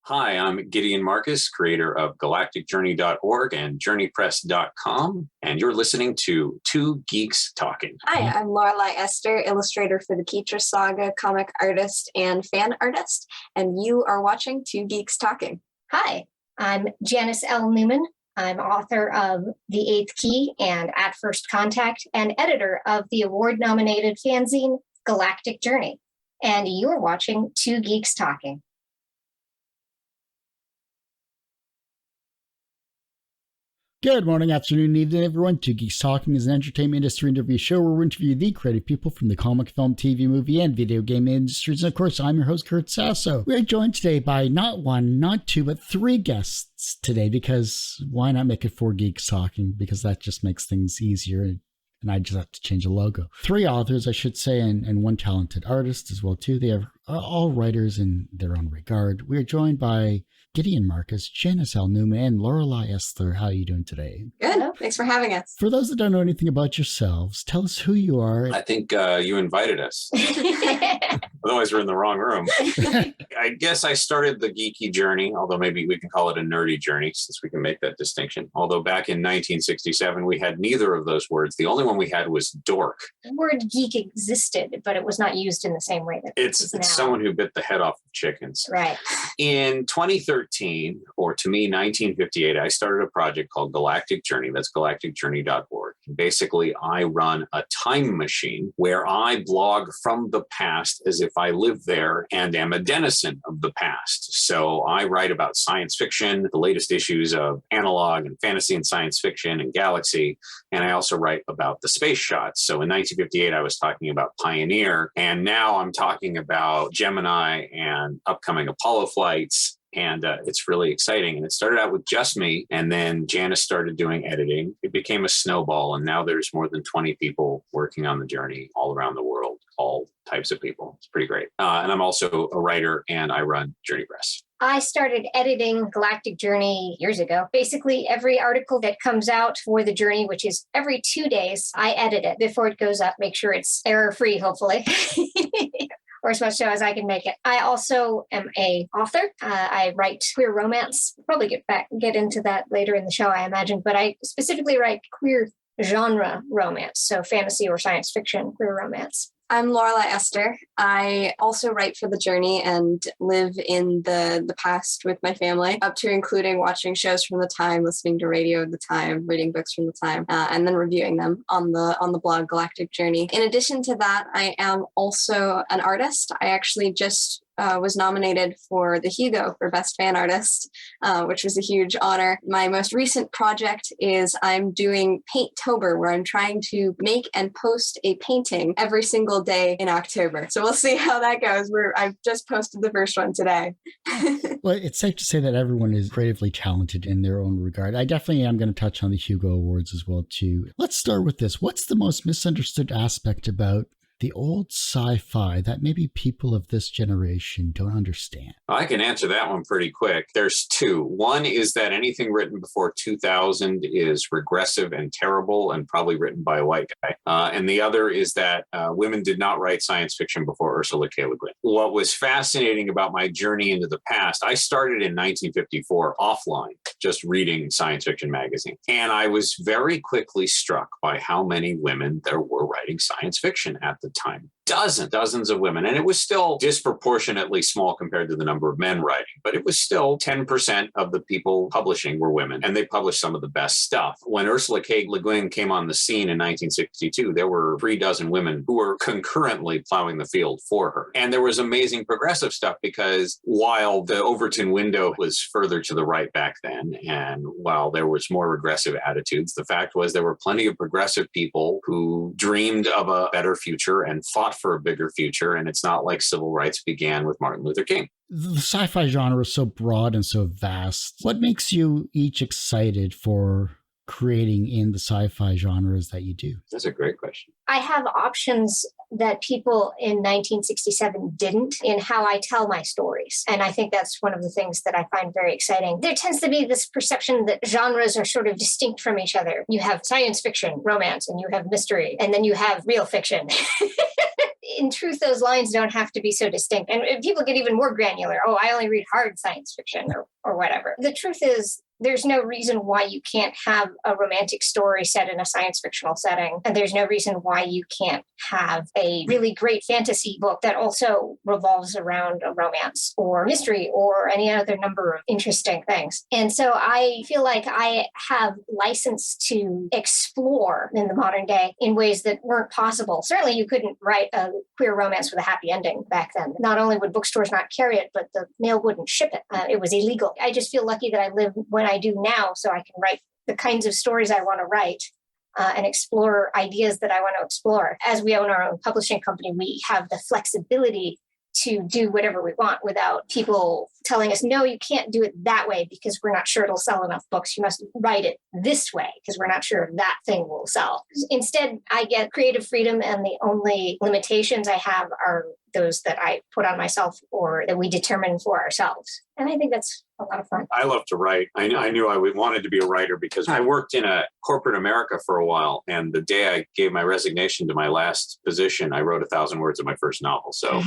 Hi, I'm Gideon Marcus, creator of galacticjourney.org and journeypress.com, and you're listening to Two Geeks Talking. Hi, I'm Lorelei Ester, illustrator for the Keetra Saga, comic artist and fan artist, and you are watching Two Geeks Talking. Hi, I'm Janice Newman. I'm author of The Eighth Key and At First Contact, and editor of the award-nominated fanzine Galactic Journey, and you're watching Two Geeks Talking. Good morning, afternoon, evening, everyone. Two Geeks Talking is an entertainment industry interview show where we interview the creative people from the comic, film, TV, movie, and video game industries. And of course, I'm your host, Kurt Sasso. We are joined today by not one, not two, but three guests today, because why not make it four Geeks Talking? Because that just makes things easier, and I just have to change the logo. Three authors, I should say, and one talented artist as well, too. They are all writers in their own regard. We are joined by Gideon Marcus, Janice Newman, and Lorelei Ester. How are you doing today? Good. Thanks for having us. For those that don't know anything about yourselves, tell us who you are. I think you invited us. Otherwise, we're in the wrong room. I guess I started the geeky journey, although maybe we can call it a nerdy journey since we can make that distinction. Although back in 1967, we had neither of those words. The only one we had was dork. The word geek existed, but it was not used in the same way that It's someone who bit the head off of chickens. Right. In 2013, or to me, 1958, I started a project called Galactic Journey. That's galacticjourney.org. Basically, I run a time machine where I blog from the past as if I live there and am a denizen of the past. So I write about science fiction, the latest issues of Analog and Fantasy and Science Fiction and Galaxy. And I also write about the space shots. So in 1958, I was talking about Pioneer. And now I'm talking about Gemini and upcoming Apollo flights. And it's really exciting. And it started out with just me. And then Janice started doing editing. It became a snowball. And now there's more than 20 people working on the journey all around the world, all types of people. It's pretty great. And I'm also a writer and I run Journey Press. I started editing Galactic Journey years ago. Basically, every article that comes out for the journey, which is every 2 days, I edit it before it goes up, make sure it's error-free, hopefully. Or as much so as I can make it. I also am a author. I write queer romance. We'll probably get into that later in the show, I imagine. But I specifically write queer genre romance, so fantasy or science fiction queer romance. I'm Lorelei Ester. I also write for The Journey and live in the past with my family, up to including watching shows from the time, listening to radio at the time, reading books from the time, and then reviewing them on the blog Galactic Journey. In addition to that, I am also an artist. I actually just was nominated for the Hugo for Best Fan Artist, which was a huge honor. My most recent project is I'm doing Painttober, where I'm trying to make and post a painting every single day in October. So we'll see how that goes. I've just posted the first one today. Well, it's safe to say that everyone is creatively talented in their own regard. I definitely am going to touch on the Hugo Awards as well, too. Let's start with this. What's the most misunderstood aspect about the old sci-fi that maybe people of this generation don't understand? I can answer that one pretty quick. There's two. One is that anything written before 2000 is regressive and terrible and probably written by a white guy. And the other is that women did not write science fiction before Ursula K. Le Guin. What was fascinating about my journey into the past, I started in 1954 offline, just reading science fiction magazine. And I was very quickly struck by how many women there were writing science fiction at the time. Dozens of women. And it was still disproportionately small compared to the number of men writing, but it was still 10% of the people publishing were women, and they published some of the best stuff. When Ursula K. Le Guin came on the scene in 1962, there were 36 women who were concurrently plowing the field for her. And there was amazing progressive stuff because while the Overton window was further to the right back then, and while there was more regressive attitudes, the fact was there were plenty of progressive people who dreamed of a better future and fought for a bigger future. And it's not like civil rights began with Martin Luther King. The sci-fi genre is so broad and so vast. What makes you each excited for creating in the sci-fi genres that you do? That's a great question. I have options that people in 1967 didn't in how I tell my stories. And I think that's one of the things that I find very exciting. There tends to be this perception that genres are sort of distinct from each other. You have science fiction, romance, and you have mystery, and then you have real fiction. in truth, those lines don't have to be so distinct. And people get even more granular. Oh, I only read hard science fiction or whatever. The truth is, there's no reason why you can't have a romantic story set in a science fictional setting. And there's no reason why you can't have a really great fantasy book that also revolves around a romance or mystery or any other number of interesting things. And so I feel like I have license to explore in the modern day in ways that weren't possible. Certainly you couldn't write a queer romance with a happy ending back then. Not only would bookstores not carry it, but the mail wouldn't ship it. It was illegal. I just feel lucky that I live when I do now, so I can write the kinds of stories I want to write and explore ideas that I want to explore. As we own our own publishing company, we have the flexibility to do whatever we want without people telling us, no, you can't do it that way because we're not sure it'll sell enough books. You must write it this way because we're not sure if that thing will sell. Instead, I get creative freedom, and the only limitations I have are those that I put on myself or that we determine for ourselves. And I think that's a lot of fun. I love to write. I knew I wanted to be a writer because I worked in a corporate America for a while. And the day I gave my resignation to my last position, I wrote 1,000 words of my first novel. So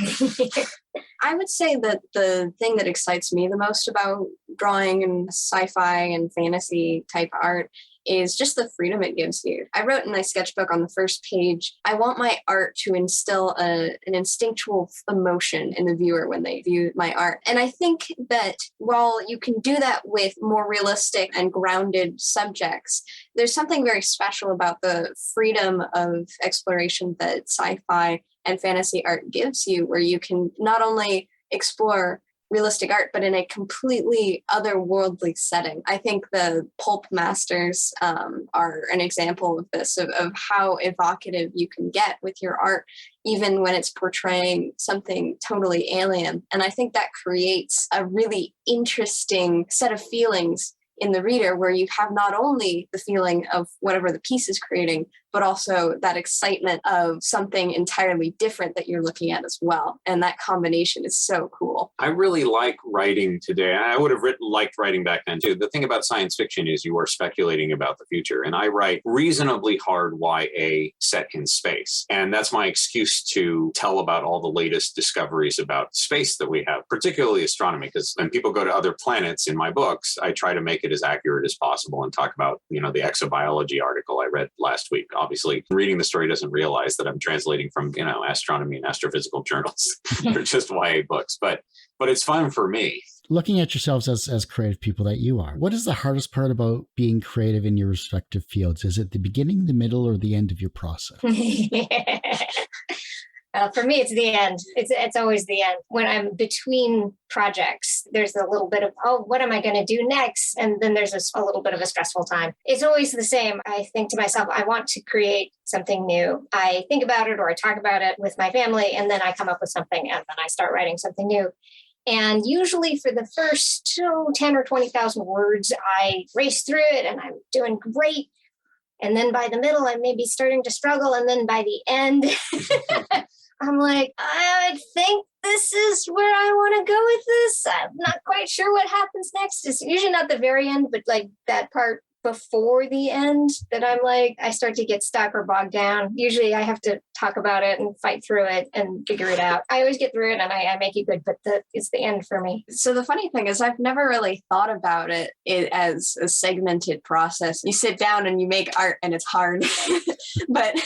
I would say that the thing that excites me the most about drawing and sci-fi and fantasy type art is just the freedom it gives you. I wrote in my sketchbook on the first page, I want my art to instill an instinctual emotion in the viewer when they view my art. And I think that while you can do that with more realistic and grounded subjects, there's something very special about the freedom of exploration that sci-fi and fantasy art gives you, where you can not only explore realistic art, but in a completely otherworldly setting. I think the pulp masters are an example of this, of how evocative you can get with your art, even when it's portraying something totally alien. And I think that creates a really interesting set of feelings in the reader, where you have not only the feeling of whatever the piece is creating, but also that excitement of something entirely different that you're looking at as well. And that combination is so cool. I really like writing today. I would have liked writing back then too. The thing about science fiction is you are speculating about the future. And I write reasonably hard YA set in space. And that's my excuse to tell about all the latest discoveries about space that we have, particularly astronomy, because when people go to other planets in my books, I try to make it as accurate as possible and talk about, the exobiology article I read last week. Obviously, reading the story doesn't realize that I'm translating from, astronomy and astrophysical journals. They're just YA books, but it's fun for me. Looking at yourselves as creative people that you are, what is the hardest part about being creative in your respective fields? Is it the beginning, the middle, or the end of your process? For me, it's the end. It's always the end. When I'm between projects, there's a little bit of, what am I going to do next? And then there's a little bit of a stressful time. It's always the same. I think to myself, I want to create something new. I think about it or I talk about it with my family, and then I come up with something, and then I start writing something new. And usually for the first 10 or 20,000 words, I race through it and I'm doing great. And then by the middle, I may be starting to struggle. And then by the end, I'm like, I think this is where I want to go with this. I'm not quite sure what happens next. It's usually not the very end, but like that part before the end that I'm like, I start to get stuck or bogged down. Usually I have to talk about it and fight through it and figure it out. I always get through it and I make it good, but it's the end for me. So the funny thing is I've never really thought about it as a segmented process. You sit down and you make art and it's hard. But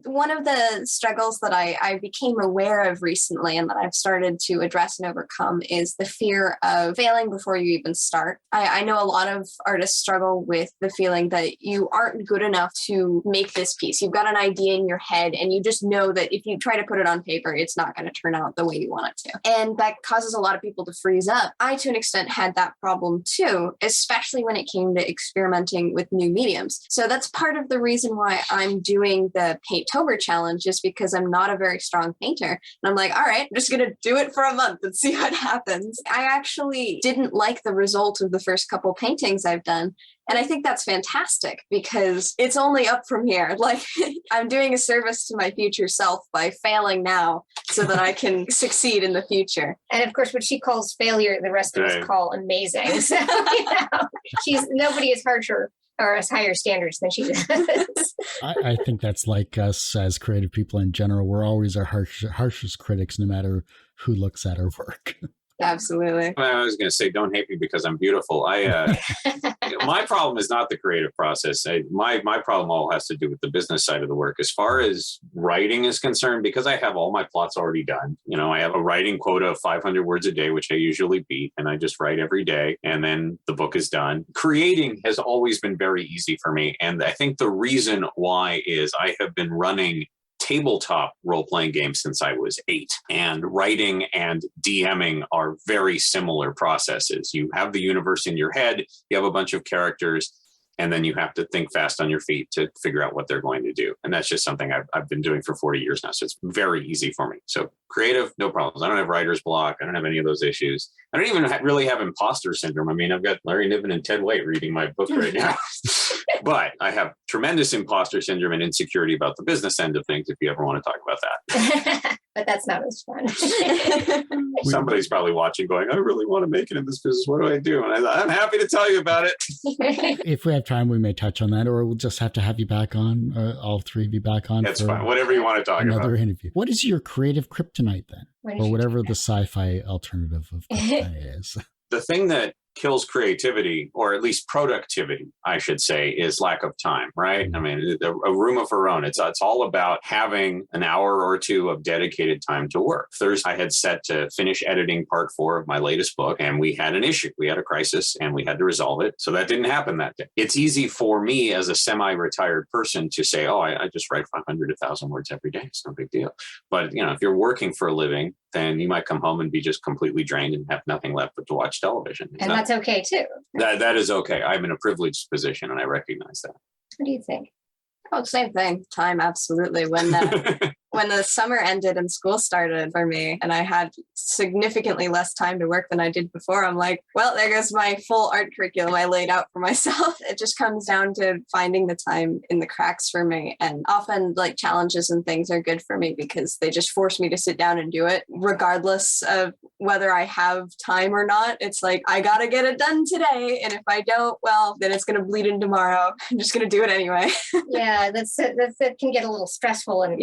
one of the struggles that I became aware of recently and that I've started to address and overcome is the fear of failing before you even start. I know a lot of artists struggle with the feeling that you aren't good enough to make this piece. You've got an idea in your head and you just know that if you try to put it on paper, it's not going to turn out the way you want it to. And that causes a lot of people to freeze up. I, to an extent, had that problem too, especially when it came to experimenting with new mediums. So that's part of the reason why I'm doing the Painttober challenge, is because I'm not a very strong painter. And I'm like, all right, I'm just going to do it for a month and see what happens. I actually didn't like the result of the first couple paintings I've done. And I think that's fantastic because it's only up from here. Like, I'm doing a service to my future self by failing now so that I can succeed in the future. And of course, what she calls failure, the rest of us call amazing. So, nobody has heard her or as higher standards than she does. I think that's like us as creative people in general. We're always our harshest critics, no matter who looks at our work. Absolutely. I was going to say, don't hate me because I'm beautiful. My problem is not the creative process. My problem all has to do with the business side of the work. As far as writing is concerned, because I have all my plots already done, I have a writing quota of 500 words a day, which I usually beat, and I just write every day, and then the book is done. Creating has always been very easy for me. And I think the reason why is I have been running tabletop role-playing games since I was 8. And writing and DMing are very similar processes. You have the universe in your head, you have a bunch of characters, and then you have to think fast on your feet to figure out what they're going to do. And that's just something I've been doing for 40 years now. So it's very easy for me. So creative, no problems. I don't have writer's block. I don't have any of those issues. I don't even really have imposter syndrome. I mean, I've got Larry Niven and Ted White reading my book right now. But I have tremendous imposter syndrome and insecurity about the business end of things, if you ever want to talk about that. But that's not as fun. Somebody's probably watching going, I really want to make it in this business. What do I do? And I'm happy to tell you about it. If we have time, we may touch on that, or we'll just have to have you back on, all three of you back on. That's fine. Whatever you want to talk about. Another interview. What is your creative kryptonite then? Or whatever the sci-fi alternative of kryptonite is. The thing that kills creativity, or at least productivity, I should say, is lack of time, right? I mean, a room of her own. It's all about having an hour or two of dedicated time to work. Thursday, I had set to finish editing part 4 of my latest book, and we had an issue. We had a crisis, and we had to resolve it. So that didn't happen that day. It's easy for me as a semi-retired person to say, oh, I just write 500 to 1,000 words every day. It's no big deal. But, if you're working for a living, then you might come home and be just completely drained and have nothing left but to watch television. And that's okay too. That is okay. I'm in a privileged position and I recognize that. What do you think? Oh, same thing. Time, absolutely. When the summer ended and school started for me and I had significantly less time to work than I did before, I'm like, well, there goes my full art curriculum I laid out for myself. It just comes down to finding the time in the cracks for me. And often like challenges and things are good for me because they just force me to sit down and do it regardless of whether I have time or not. It's like, I got to get it done today. And if I don't, well, then it's going to bleed in tomorrow. I'm just going to do it anyway. Yeah, that can get a little stressful and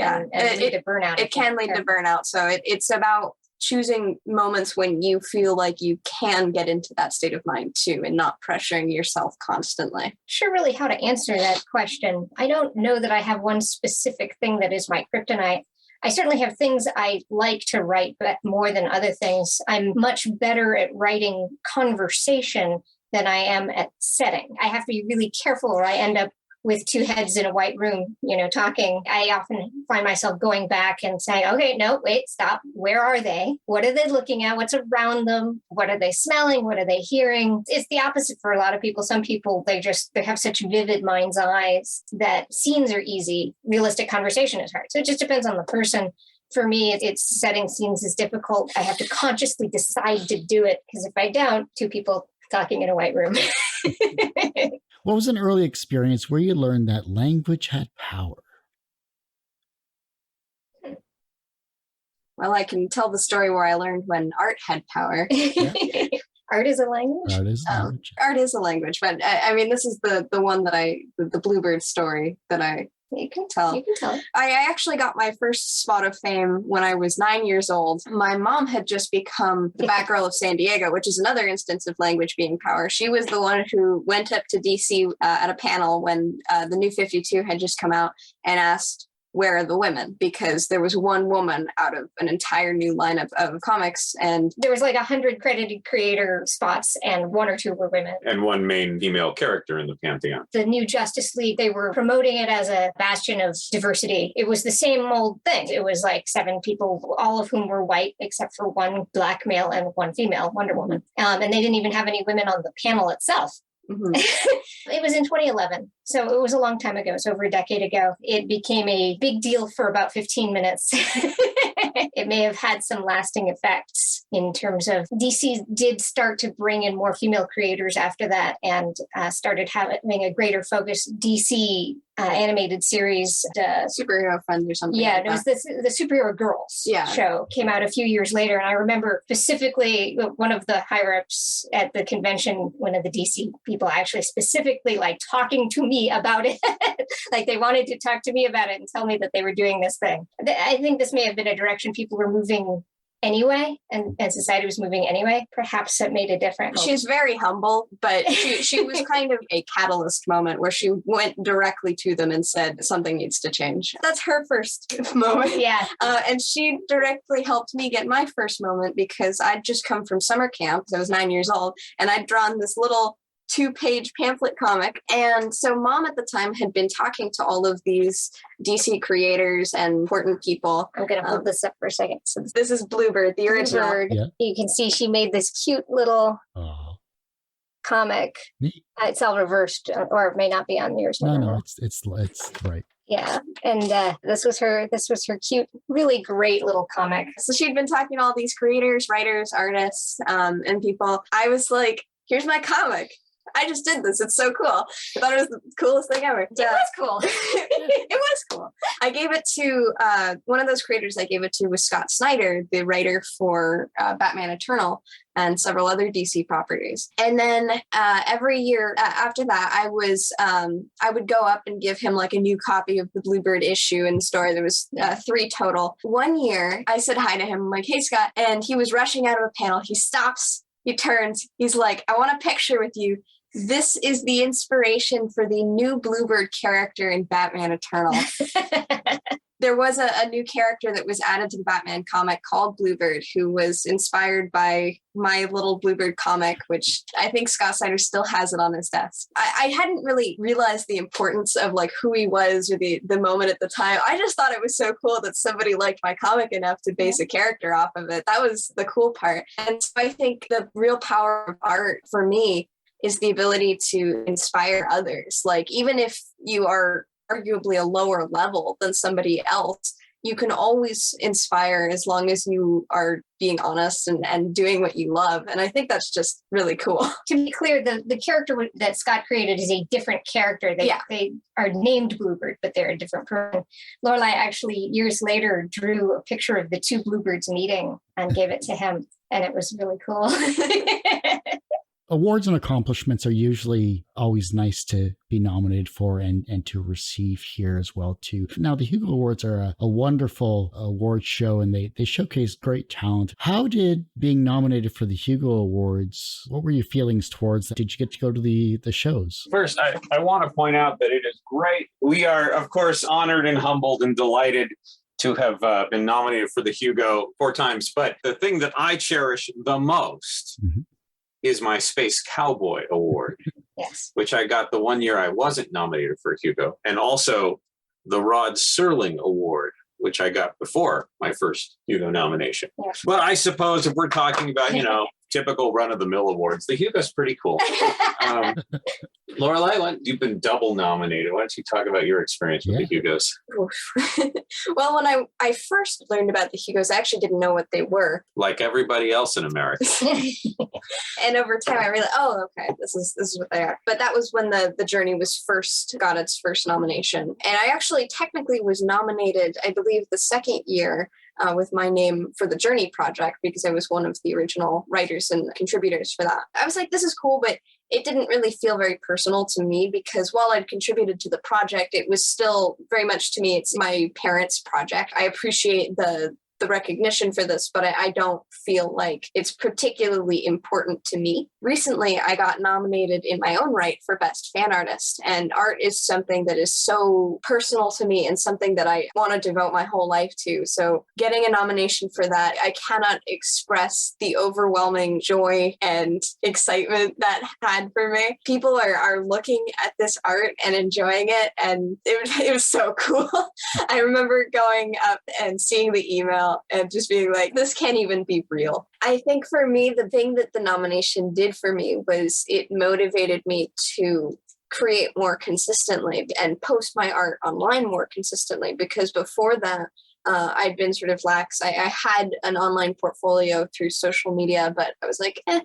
lead to burnout. It can lead to burnout. So it's about choosing moments when you feel like you can get into that state of mind too, and not pressuring yourself constantly. Sure, really how to answer that question. I don't know that I have one specific thing that is my kryptonite. I certainly have things I like to write, but more than other things, I'm much better at writing conversation than I am at setting. I have to be really careful or I end up with 2 heads in a white room, talking. I often find myself going back and saying, okay, no, wait, stop. Where are they? What are they looking at? What's around them? What are they smelling? What are they hearing? It's the opposite for a lot of people. Some people, they have such vivid mind's eyes that scenes are easy. Realistic conversation is hard. So it just depends on the person. For me, it's setting scenes is difficult. I have to consciously decide to do it because if I don't, 2 people talking in a white room. What was an early experience where you learned that language had power? Well, I can tell the story where I learned when art had power. Yeah. Art is a language? Art is a language. Art is a language, but I mean, this is the one that the Bluebird story that you can tell. You can tell. I actually got my first spot of fame when I was 9 years old. My mom had just become the Batgirl of San Diego, which is another instance of language being power. She was the one who went up to DC at a panel when the New 52 had just come out and asked, where are the women? Because there was one woman out of an entire new lineup of comics. And there was like 100 credited creator spots and 1 or 2 were women. And 1 main female character in the Pantheon. The new Justice League, they were promoting it as a bastion of diversity. It was the same old thing. It was like 7 people, all of whom were white, except for 1 black male and 1 female, Wonder Woman. And they didn't even have any women on the panel itself. Mm-hmm. It was in 2011. So it was a long time ago. It's over a decade ago. It became a big deal for about 15 minutes. It may have had some lasting effects in terms of DC did start to bring in more female creators after that and started having a greater focus. DC animated series. Superhero Friends or something. Yeah, like it was that. the Superhero Girls show came out a few years later. And I remember specifically one of the higher-ups at the convention, one of the DC people actually specifically like talking to me about it. Like they wanted to talk to me about it and tell me that they were doing this thing. I think this may have been a direction people were moving anyway, and society was moving anyway. Perhaps that made a difference. She's very humble, but she was kind of a catalyst moment where she went directly to them and said something needs to change. That's her first moment. Yeah. And she directly helped me get my first moment because I'd just come from summer camp. I was 9 years old, and I'd drawn this little 2-page pamphlet comic. And so Mom at the time had been talking to all of these DC creators and important people. I'm going to hold this up for a second. So this is Bluebird, the original. Bluebird. Yeah. You can see she made this cute little comic. Neat. It's all reversed, or it may not be on yours. No, it's right. Yeah, and this was her cute, really great little comic. So she'd been talking to all these creators, writers, artists, and people. I was like, here's my comic. I just did this. It's so cool. I thought it was the coolest thing ever. It was cool. It was cool. I gave it to one of those creators. I gave it to was Scott Snyder, the writer for Batman Eternal and several other DC properties. And then every year after that, I would go up and give him like a new copy of the Bluebird issue in the store. There was 3 total. One year, I said hi to him. I'm like, hey, Scott. And he was rushing out of a panel. He stops. He turns. He's like, I want a picture with you. This is the inspiration for the new Bluebird character in Batman Eternal. There was a new character that was added to the Batman comic called Bluebird, who was inspired by my little Bluebird comic, which I think Scott Snyder still has it on his desk. I hadn't really realized the importance of like who he was or the moment at the time. I just thought it was so cool that somebody liked my comic enough to base a character off of it. That was the cool part. And so I think the real power of art for me is the ability to inspire others. Like, even if you are arguably a lower level than somebody else, you can always inspire as long as you are being honest and doing what you love. And I think that's just really cool. To be clear, the character that Scott created is a different character. They are named Bluebird, but they're a different person. Lorelei actually years later drew a picture of the 2 Bluebirds meeting and gave it to him. And it was really cool. Awards and accomplishments are usually always nice to be nominated for and to receive here as well too. Now, the Hugo Awards are a wonderful award show, and they showcase great talent. How did being nominated for the Hugo Awards, what were your feelings towards that? Did you get to go to the shows? First, I want to point out that it is great. We are, of course, honored and humbled and delighted to have been nominated for the Hugo 4 times. But the thing that I cherish the most is my Space Cowboy Award, yes, which I got the one year I wasn't nominated for Hugo, and also the Rod Serling Award, which I got before my first Hugo nomination. Yes. Well, I suppose if we're talking about, typical run-of-the-mill awards, the Hugo's pretty cool. Lorelei, you've been double nominated. Why don't you talk about your experience with the Hugos? Well, when I first learned about the Hugos, I actually didn't know what they were. Like everybody else in America. And over time, I realized, okay, this is what they are. But that was when the Journey got its first nomination. And I actually technically was nominated, I believe, the second year with my name for the Journey project, because I was one of the original writers and contributors for that. I was like, this is cool, but it didn't really feel very personal to me, because while I'd contributed to the project, it was still very much, to me, it's my parents' project. I appreciate the recognition for this, but I don't feel like it's particularly important to me. Recently, I got nominated in my own right for Best Fan Artist, and art is something that is so personal to me and something that I want to devote my whole life to. So getting a nomination for that, I cannot express the overwhelming joy and excitement that had for me. People are looking at this art and enjoying it, and it was so cool. I remember going up and seeing the email and just being like, this can't even be real. I think for me, the thing that the nomination did for me was it motivated me to create more consistently and post my art online more consistently, because before that, I'd been sort of lax. I had an online portfolio through social media, but I was like, I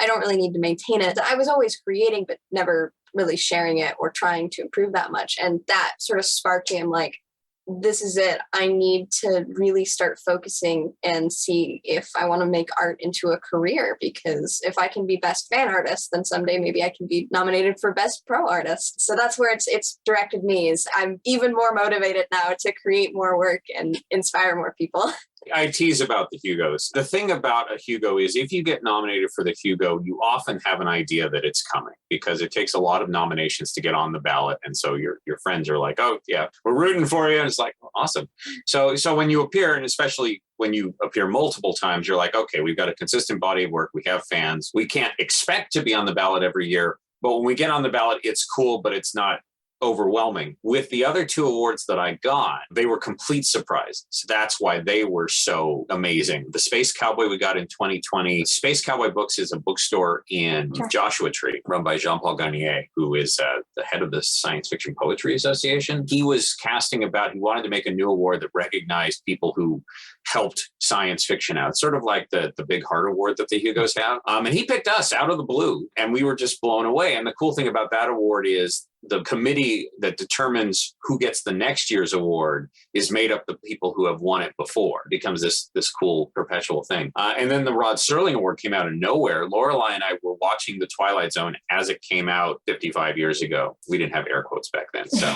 don't really need to maintain it. I was always creating, but never really sharing it or trying to improve that much. And that sort of sparked me. I'm like, this is it. I need to really start focusing and see if I want to make art into a career, because if I can be best fan artist, then someday maybe I can be nominated for best pro artist. So that's where it's directed me. Is I'm even more motivated now to create more work and inspire more people. I tease about the Hugos. The thing about a Hugo is if you get nominated for the Hugo, you often have an idea that it's coming, because it takes a lot of nominations to get on the ballot. And so your friends are like, oh, yeah, we're rooting for you. And it's like, awesome. So when you appear, and especially when you appear multiple times, you're like, okay, we've got a consistent body of work. We have fans. We can't expect to be on the ballot every year. But when we get on the ballot, it's cool, but it's not overwhelming. With the other two awards that I got, they were complete surprises. That's why they were so amazing. The Space Cowboy we got in 2020. Space Cowboy Books is a bookstore in Joshua Tree run by Jean-Paul Garnier, who is the head of the Science Fiction Poetry Association. He was he wanted to make a new award that recognized people who helped science fiction out. It's sort of like the Big Heart Award that the Hugos have. And he picked us out of the blue, and we were just blown away. And the cool thing about that award is the committee that determines who gets the next year's award is made up of people who have won it before. It becomes this cool perpetual thing. And then the Rod Serling Award came out of nowhere. Lorelei and I were watching The Twilight Zone as it came out 55 years ago. We didn't have air quotes back then. So,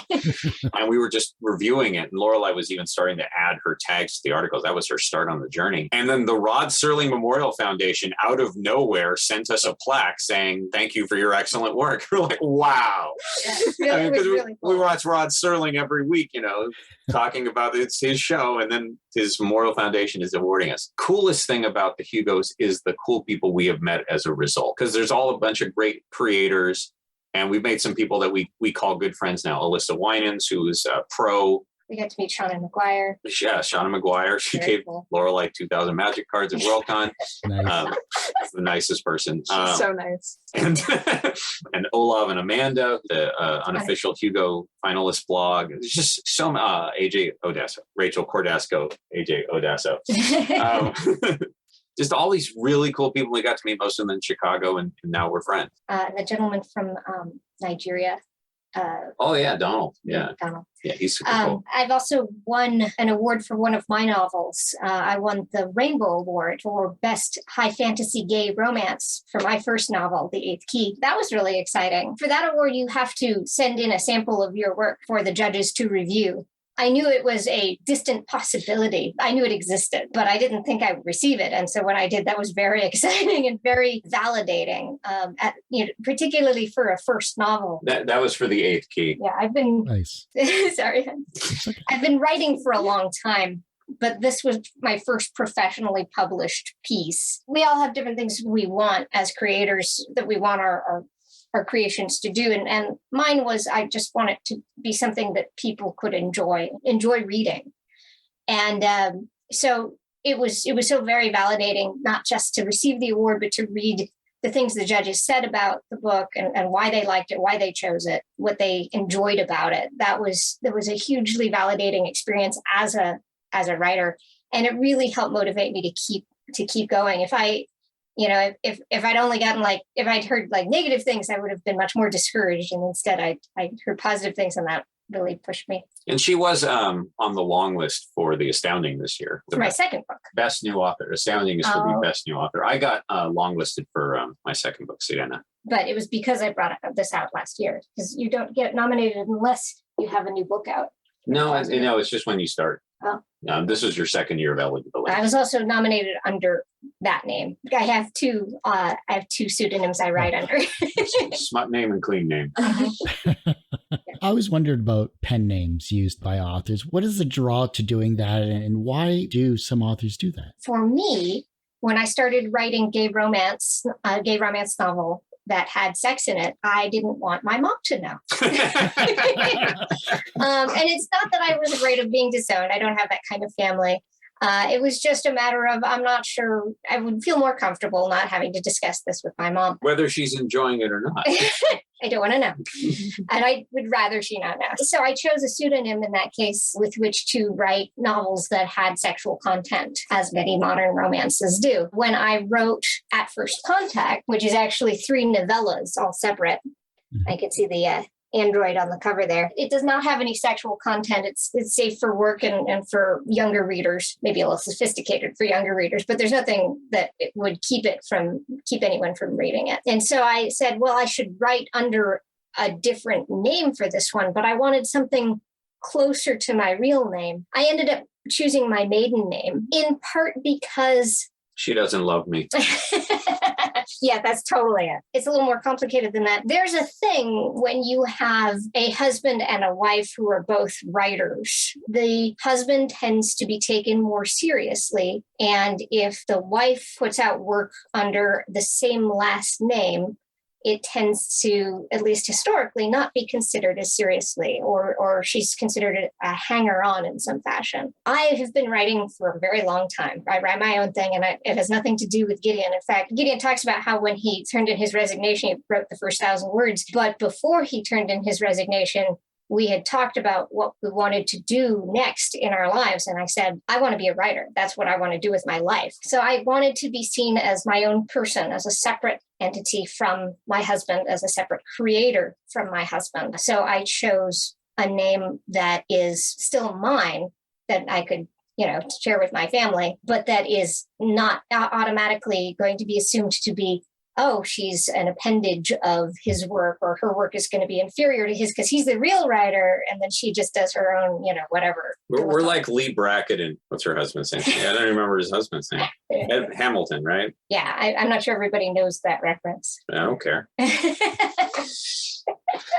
and we were just reviewing it. And Lorelei was even starting to add her tags to the articles. That was her start on the journey. And then the Rod Serling Memorial Foundation out of nowhere sent us a plaque saying, thank you for your excellent work. We're like, wow. Yeah. Really we watch Rod Serling every week, talking about it's his show, and then his Memorial Foundation is awarding us. Coolest thing about the Hugos is the cool people we have met as a result, because there's all a bunch of great creators, and we've made some people that we call good friends now. Alyssa Winans, who is a pro. We got to meet Shauna McGuire. Yeah, Shauna McGuire. She gave Lorelei 2,000 magic cards at Worldcon. Nice. The nicest person. She's so nice. And Olav and Amanda, the unofficial Hugo finalist blog. It's just so AJ Odasso, Rachel Cordasco, AJ Odasso. Just all these really cool people. We got to meet most of them in Chicago, and now we're friends. The gentleman from Nigeria. Donald. Yeah. Donald. Yeah, he's super cool. I've also won an award for one of my novels. I won the Rainbow Award for Best High Fantasy Gay Romance for my first novel, The Eighth Key. That was really exciting. For that award, you have to send in a sample of your work for the judges to review. I knew it was a distant possibility. I knew it existed, but I didn't think I would receive it. And so when I did, that was very exciting and very validating, particularly for a first novel. That was for The Eighth Key. Yeah, I've been... Nice. Sorry. I've been writing for a long time, but this was my first professionally published piece. We all have different things we want as creators, that we want our creations to do. And mine was, I just want it to be something that people could enjoy reading. And so it was so very validating, not just to receive the award, but to read the things the judges said about the book and why they liked it, why they chose it, what they enjoyed about it. That was a hugely validating experience as a writer. And it really helped motivate me to keep going. If I'd only gotten if I'd heard negative things, I would have been much more discouraged. And instead I heard positive things, and that really pushed me. And she was on the long list for the Astounding this year. For my second book. Best new author. Astounding is for the best new author. I got longlisted for my second book, Sienna. But it was because I brought this out last year, because you don't get nominated unless you have a new book out. No, it's just when you start. Oh. This was your second year of eligibility. I was also nominated under that name. I have two pseudonyms I write under. Smut name and clean name. Uh-huh. I always wondered about pen names used by authors. What is the draw to doing that, and why do some authors do that? For me, when I started writing gay romance novel that had sex in it, I didn't want my mom to know. And it's not that I was afraid of being disowned. I don't have that kind of family. It was just a matter of, I'm not sure, I would feel more comfortable not having to discuss this with my mom. Whether she's enjoying it or not. I don't want to know. And I would rather she not know. So I chose a pseudonym in that case with which to write novels that had sexual content, as many modern romances do. When I wrote At First Contact, which is actually 3 novellas, all separate, I could see the android on the cover there. It does not have any sexual content. It's safe for work and for younger readers, maybe a little sophisticated for younger readers, but there's nothing that it would keep anyone from reading it. And so I said, well, I should write under a different name for this one, but I wanted something closer to my real name. I ended up choosing my maiden name, in part because she doesn't love me. Yeah, that's totally it. It's a little more complicated than that. There's a thing when you have a husband and a wife who are both writers. The husband tends to be taken more seriously. And if the wife puts out work under the same last name, it tends to, at least historically, not be considered as seriously, or she's considered a hanger-on in some fashion. I have been writing for a very long time. I write my own thing, and it has nothing to do with Gideon. In fact, Gideon talks about how when he turned in his resignation, he wrote the first 1,000 words. But before he turned in his resignation, we had talked about what we wanted to do next in our lives. And I said, I want to be a writer. That's what I want to do with my life. So I wanted to be seen as my own person, as a separate entity from my husband, as a separate creator from my husband. So I chose a name that is still mine, that I could, share with my family, but that is not automatically going to be assumed to be, oh, she's an appendage of his work, or her work is going to be inferior to his because he's the real writer, and then she just does her own, whatever. We're like Lee Brackett and what's her husband's name? I don't remember his husband's name. Hamilton, right? Yeah, I'm not sure everybody knows that reference. I don't care.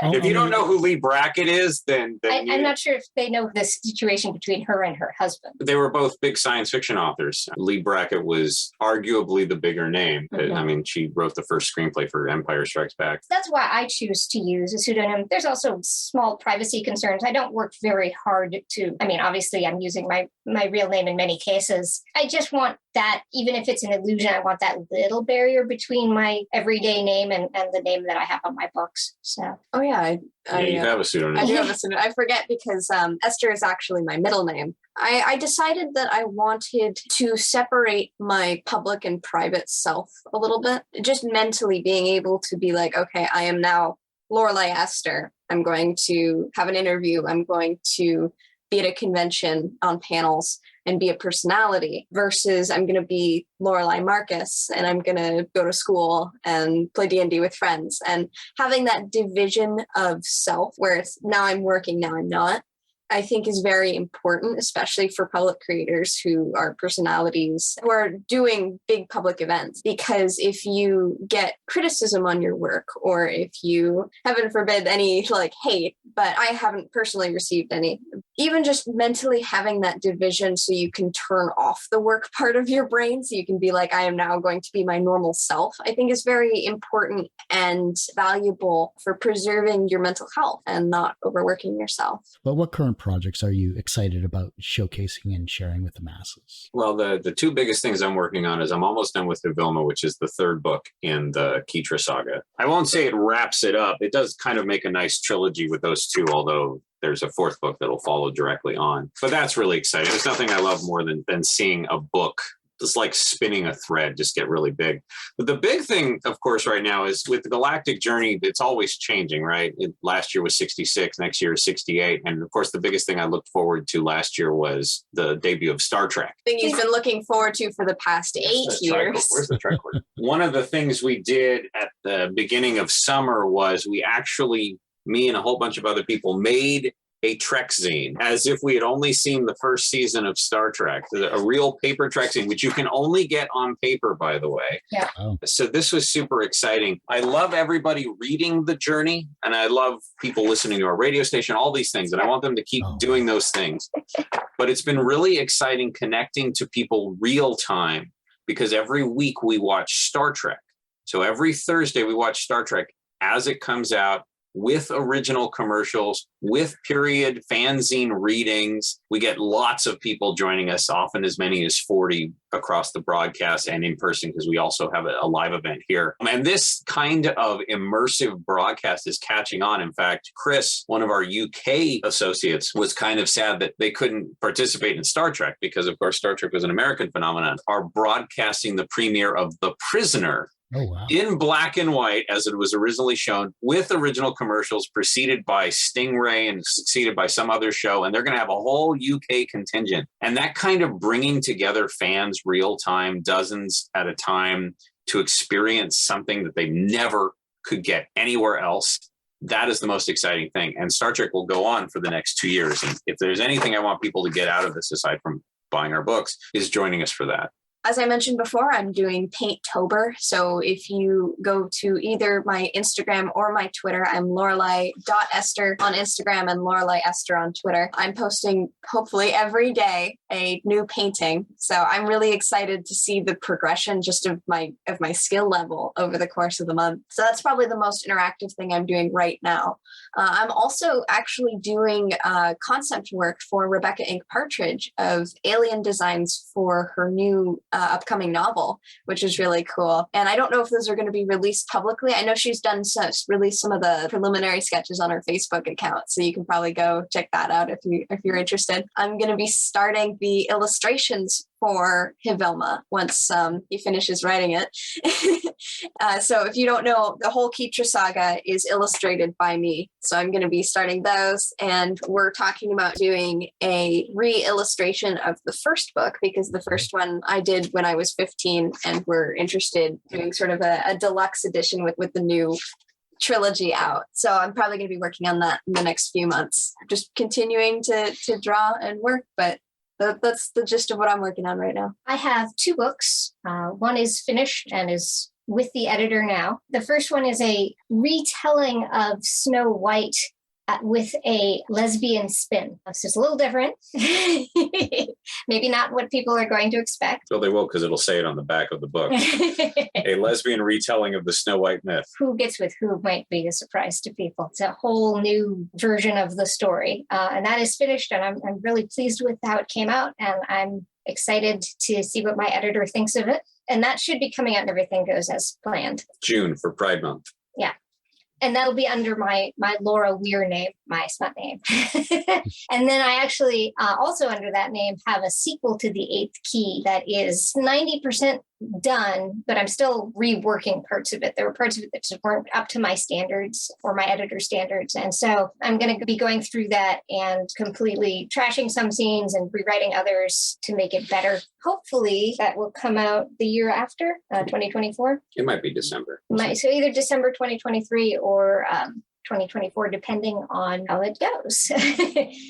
If you don't know who Lee Brackett is, then I'm not sure if they know the situation between her and her husband. They were both big science fiction authors. Lee Brackett was arguably the bigger name. Mm-hmm. I mean, she wrote the first screenplay for Empire Strikes Back. That's why I choose to use a pseudonym. There's also small privacy concerns. I don't work very hard obviously I'm using my real name in many cases. I just want that, even if it's an illusion, I want that little barrier between my everyday name and the name that I have on my books. So. Oh yeah, you have a pseudonym. I do have a pseudonym. I forget because Ester is actually my middle name. I decided that I wanted to separate my public and private self a little bit, just mentally being able to be like, okay, I am now Lorelei Ester. I'm going to have an interview. I'm going to be at a convention on panels and be a personality, versus I'm going to be Lorelei Marcus and I'm going to go to school and play D&D with friends, and having that division of self where it's now I'm working, now I'm not, I think is very important, especially for public creators who are personalities who are doing big public events. Because if you get criticism on your work, or if you, heaven forbid, any hate, but I haven't personally received any, even just mentally having that division so you can turn off the work part of your brain, so you can be like, I am now going to be my normal self, I think is very important and valuable for preserving your mental health and not overworking yourself. But what current projects are you excited about showcasing and sharing with the masses? Well, the 2 biggest things I'm working on is I'm almost done with Vilma, which is the 3rd book in the Keitra saga. I won't say it wraps it up. It does kind of make a nice trilogy with those 2, although there's a 4th book that'll follow directly on. But that's really exciting. There's nothing I love more than seeing a book, just like spinning a thread, just get really big. But the big thing, of course, right now is with the Galactic Journey, it's always changing, right? Last year was 66, next year is 68. And of course, the biggest thing I looked forward to last year was the debut of Star Trek. Thing you've been looking forward to for the past 8 years. Where's the tricolour? One of the things we did at the beginning of summer was we actually, me and a whole bunch of other people, made a Trek zine, as if we had only seen the first season of Star Trek, a real paper Trek zine, which you can only get on paper, by the way. Yeah. Oh. So this was super exciting. I love everybody reading the journey, and I love people listening to our radio station, all these things, and I want them to keep doing those things. But it's been really exciting connecting to people real time, because every week we watch Star Trek. So every Thursday we watch Star Trek as it comes out with original commercials, with period fanzine readings. We get lots of people joining us, often as many as 40 across the broadcast and in person, because we also have a live event here. And this kind of immersive broadcast is catching on. In fact, Chris, one of our UK associates, was kind of sad that they couldn't participate in Star Trek because, of course, Star Trek was an American phenomenon, are broadcasting the premiere of The Prisoner. Oh, wow. In black and white, as it was originally shown, with original commercials, preceded by Stingray and succeeded by some other show. And they're going to have a whole UK contingent. And that kind of bringing together fans real time, dozens at a time, to experience something that they never could get anywhere else. That is the most exciting thing. And Star Trek will go on for the next 2 years. And if there's anything I want people to get out of this, aside from buying our books, is joining us for that. As I mentioned before, I'm doing Painttober. So if you go to either my Instagram or my Twitter, I'm Lorelei.Ester on Instagram and Lorelei Ester on Twitter. I'm posting hopefully every day a new painting. So I'm really excited to see the progression just of my skill level over the course of the month. So that's probably the most interactive thing I'm doing right now. I'm also actually doing concept work for Rebecca Ink Partridge of alien designs for her new upcoming novel, which is really cool. And I don't know if those are going to be released publicly. I know she's released some of the preliminary sketches on her Facebook account, so you can probably go check that out if you're interested. I'm going to be starting the illustrations for Hivelma once he finishes writing it. So if you don't know, the whole Keetra saga is illustrated by me. So I'm going to be starting those. And we're talking about doing a re-illustration of the first book, because the first one I did when I was 15, and we're interested in doing sort of a deluxe edition with the new trilogy out. So I'm probably going to be working on that in the next few months, just continuing to draw and work. But that's the gist of what I'm working on right now. I have 2 books. One is finished and is with the editor now. The first one is a retelling of Snow White with a lesbian spin. So it's a little different. Maybe not what people are going to expect. Well, they will, because it'll say it on the back of the book. A lesbian retelling of the Snow White myth. Who gets with who might be a surprise to people. It's a whole new version of the story. And that is finished, and I'm really pleased with how it came out. And I'm excited to see what my editor thinks of it. And that should be coming out and everything goes as planned. June for Pride Month. Yeah. And that'll be under my Laura Weir name, my smut name. And then I actually also under that name have a sequel to The Eighth Key that is 90% done, but I'm still reworking parts of it. There were parts of it that just weren't up to my standards or my editor's standards. And so I'm going to be going through that and completely trashing some scenes and rewriting others to make it better. Hopefully that will come out the year after, 2024. It might be December. So either December 2023 or 2024, depending on how it goes.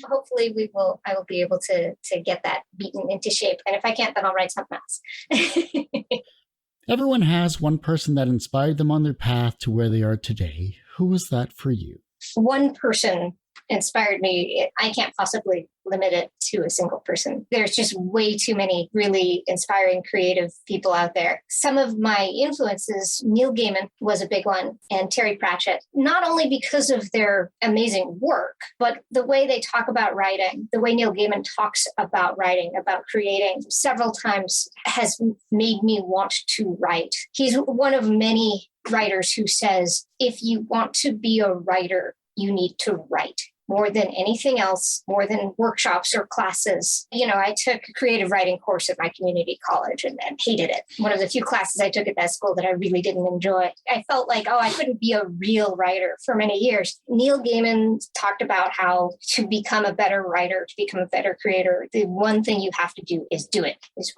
Hopefully I will be able to get that beaten into shape. And if I can't, then I'll write something else. Everyone has one person that inspired them on their path to where they are today. Who was that for you? One person inspired me. I can't possibly limit it to a single person. There's just way too many really inspiring, creative people out there. Some of my influences, Neil Gaiman was a big one, and Terry Pratchett, not only because of their amazing work, but the way they talk about writing, the way Neil Gaiman talks about writing, about creating, several times has made me want to write. He's one of many writers who says, if you want to be a writer, you need to write. More than anything else, more than workshops or classes. I took a creative writing course at my community college and hated it. One of the few classes I took at that school that I really didn't enjoy. I felt like, I couldn't be a real writer for many years. Neil Gaiman talked about how to become a better writer, to become a better creator, the one thing you have to do is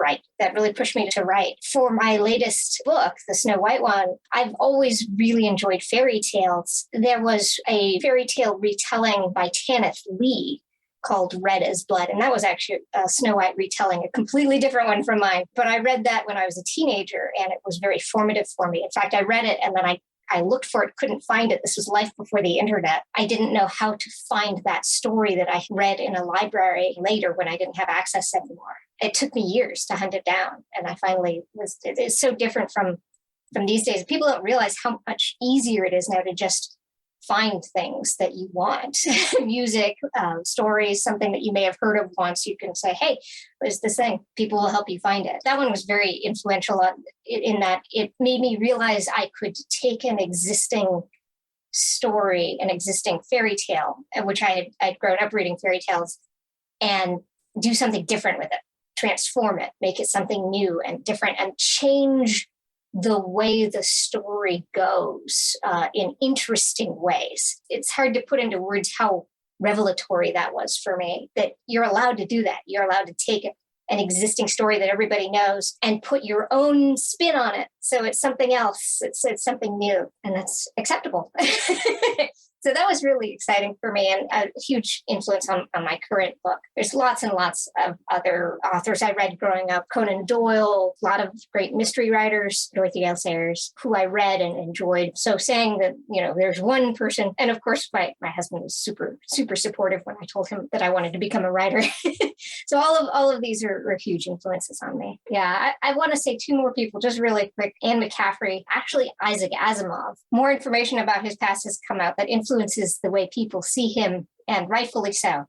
write. That really pushed me to write. For my latest book, the Snow White one, I've always really enjoyed fairy tales. There was a fairy tale retelling by Tanith Lee called Red as Blood. And that was actually a Snow White retelling, a completely different one from mine. But I read that when I was a teenager, and it was very formative for me. In fact, I read it and then I looked for it, couldn't find it. This was life before the internet. I didn't know how to find that story that I read in a library later when I didn't have access anymore. It took me years to hunt it down. And I finally it's so different from these days. People don't realize how much easier it is now to just find things that you want, music, stories, something that you may have heard of once. You can say, hey, what is this thing? People will help you find it. That one was very influential in that it made me realize I could take an existing story, an existing fairy tale, which I'd grown up reading fairy tales, and do something different with it, transform it, make it something new and different, and change the way the story goes in interesting ways. It's hard to put into words how revelatory that was for me, that you're allowed to do that. You're allowed to take an existing story that everybody knows and put your own spin on it. So it's something else. It's something new, and that's acceptable. So that was really exciting for me, and a huge influence on my current book. There's lots and lots of other authors I read growing up. Conan Doyle, a lot of great mystery writers, Dorothy Gale Sayers, who I read and enjoyed. So saying that, there's one person, and of course my husband was super, super supportive when I told him that I wanted to become a writer. So all of these are huge influences on me. Yeah, I want to say two more people, just really quick. Anne McCaffrey, actually Isaac Asimov. More information about his past has come out that influences the way people see him, and rightfully so.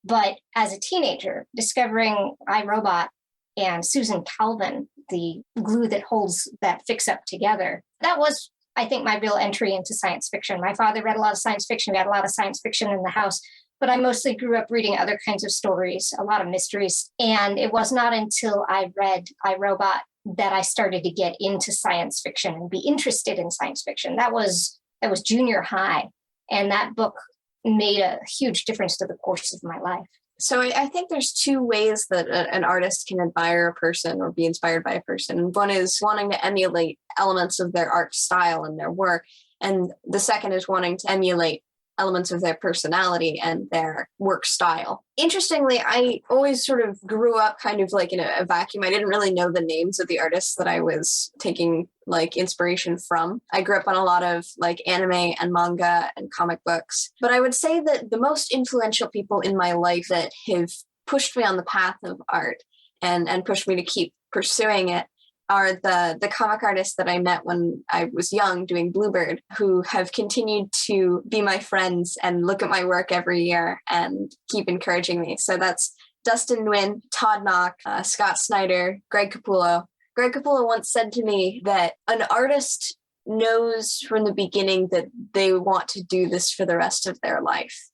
But as a teenager, discovering I, Robot and Susan Calvin, the glue that holds that fix-up together, that was, I think, my real entry into science fiction. My father read a lot of science fiction. We had a lot of science fiction in the house, but I mostly grew up reading other kinds of stories, a lot of mysteries. And it was not until I read I, Robot that I started to get into science fiction and be interested in science fiction. That was junior high. And that book made a huge difference to the course of my life. So I think there's two ways that an artist can admire a person or be inspired by a person. One is wanting to emulate elements of their art style and their work. And the second is wanting to emulate elements of their personality and their work style. Interestingly, I always sort of grew up kind of like in a vacuum. I didn't really know the names of the artists that I was taking like inspiration from. I grew up on a lot of like anime and manga and comic books. But I would say that the most influential people in my life that have pushed me on the path of art and pushed me to keep pursuing it are the comic artists that I met when I was young doing Bluebird, who have continued to be my friends and look at my work every year and keep encouraging me. So that's Dustin Nguyen, Todd Knock, Scott Snyder, Greg Capullo. Greg Capullo once said to me that an artist knows from the beginning that they want to do this for the rest of their life.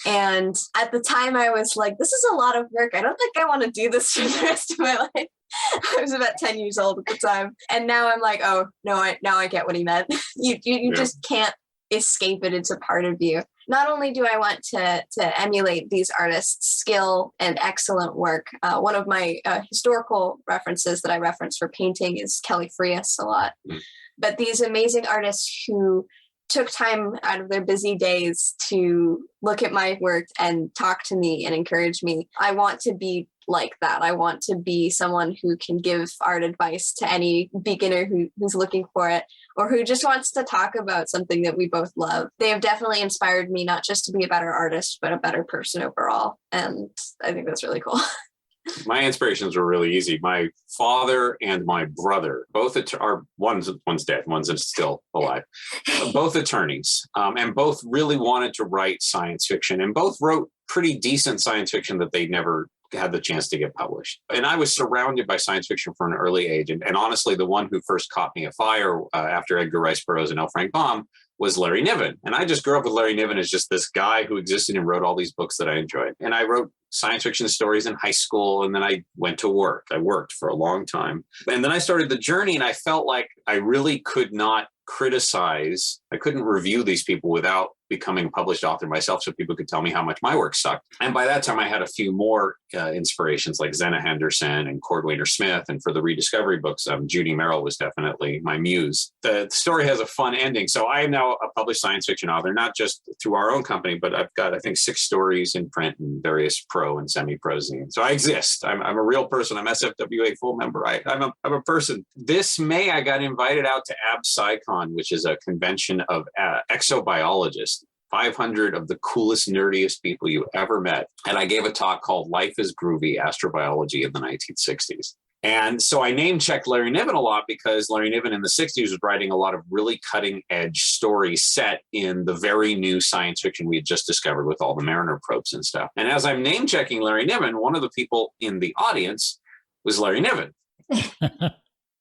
And at the time I was like, this is a lot of work. I don't think I want to do this for the rest of my life. I was about 10 years old at the time. And now I'm like, oh, no, now I get what he meant. You just can't escape it. It's a part of you. Not only do I want to emulate these artists' skill and excellent work, one of my historical references that I reference for painting is Kelly Frias a lot. But these amazing artists who took time out of their busy days to look at my work and talk to me and encourage me. I want to be like that. I want to be someone who can give art advice to any beginner who's looking for it or who just wants to talk about something that we both love. They have definitely inspired me not just to be a better artist, but a better person overall. And I think that's really cool. My inspirations were really easy. My father and my brother, both are one's dead, one's still alive, both attorneys, and both really wanted to write science fiction, and both wrote pretty decent science fiction that they never had the chance to get published. And I was surrounded by science fiction from an early age. And honestly, the one who first caught me afire after Edgar Rice Burroughs and L. Frank Baum was Larry Niven. And I just grew up with Larry Niven as just this guy who existed and wrote all these books that I enjoyed. And I wrote science fiction stories in high school, and then I went to work. I worked for a long time. And then I started the journey, and I felt like I really could not criticize. I couldn't review these people without becoming a published author myself so people could tell me how much my work sucked. And by that time, I had a few more inspirations like Zena Henderson and Cordwainer Smith. And for the rediscovery books, Judy Merrill was definitely my muse. The story has a fun ending. So I am now a published science fiction author, not just through our own company, but I've got, I think, 6 stories in print and various pro and semi-pro zines. So I exist. I'm a real person. I'm SFWA full member. I'm a person. This May, I got invited out to AbSciCon, which is a convention of exobiologists. 500 of the coolest, nerdiest people you ever met. And I gave a talk called Life is Groovy, Astrobiology in the 1960s. And so I name checked Larry Niven a lot because Larry Niven in the 60s was writing a lot of really cutting edge stories set in the very new science fiction we had just discovered with all the Mariner probes and stuff. And as I'm name checking Larry Niven, one of the people in the audience was Larry Niven.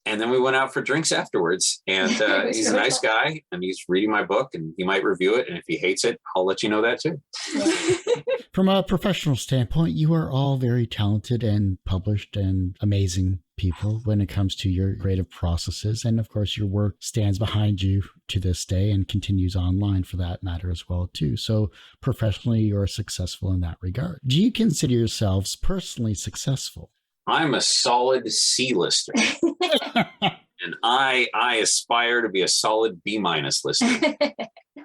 And then we went out for drinks afterwards, and he's a nice guy, and he's reading my book, and he might review it. And if he hates it, I'll let you know that too. From a professional standpoint, you are all very talented and published and amazing people when it comes to your creative processes. And of course, your work stands behind you to this day and continues online for that matter as well, too. So professionally, you're successful in that regard. Do you consider yourselves personally successful? I'm a solid C-lister. And I aspire to be a solid B- lister.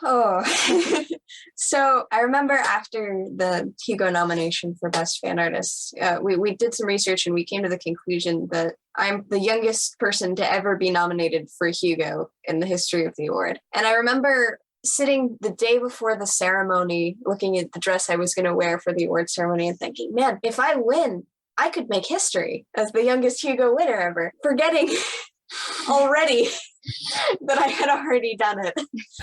Oh, so I remember after the Hugo nomination for Best Fan Artist, we did some research and we came to the conclusion that I'm the youngest person to ever be nominated for Hugo in the history of the award. And I remember sitting the day before the ceremony, looking at the dress I was going to wear for the award ceremony and thinking, man, if I win, I could make history as the youngest Hugo winner ever, forgetting already that I had already done it.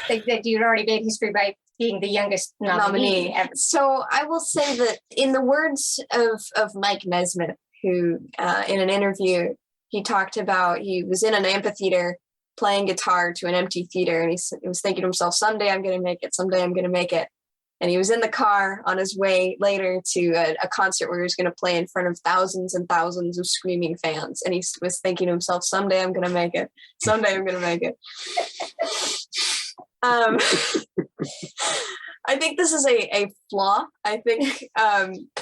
That you'd already made history by being the youngest nominee ever. So I will say that in the words of Mike Nesmith, who in an interview, he talked about he was in an amphitheater playing guitar to an empty theater, and he was thinking to himself, someday I'm going to make it, someday I'm going to make it. And he was in the car on his way later to a concert where he was going to play in front of thousands and thousands of screaming fans. And he was thinking to himself, someday I'm going to make it. Someday I'm going to make it. I think this is a flaw. I think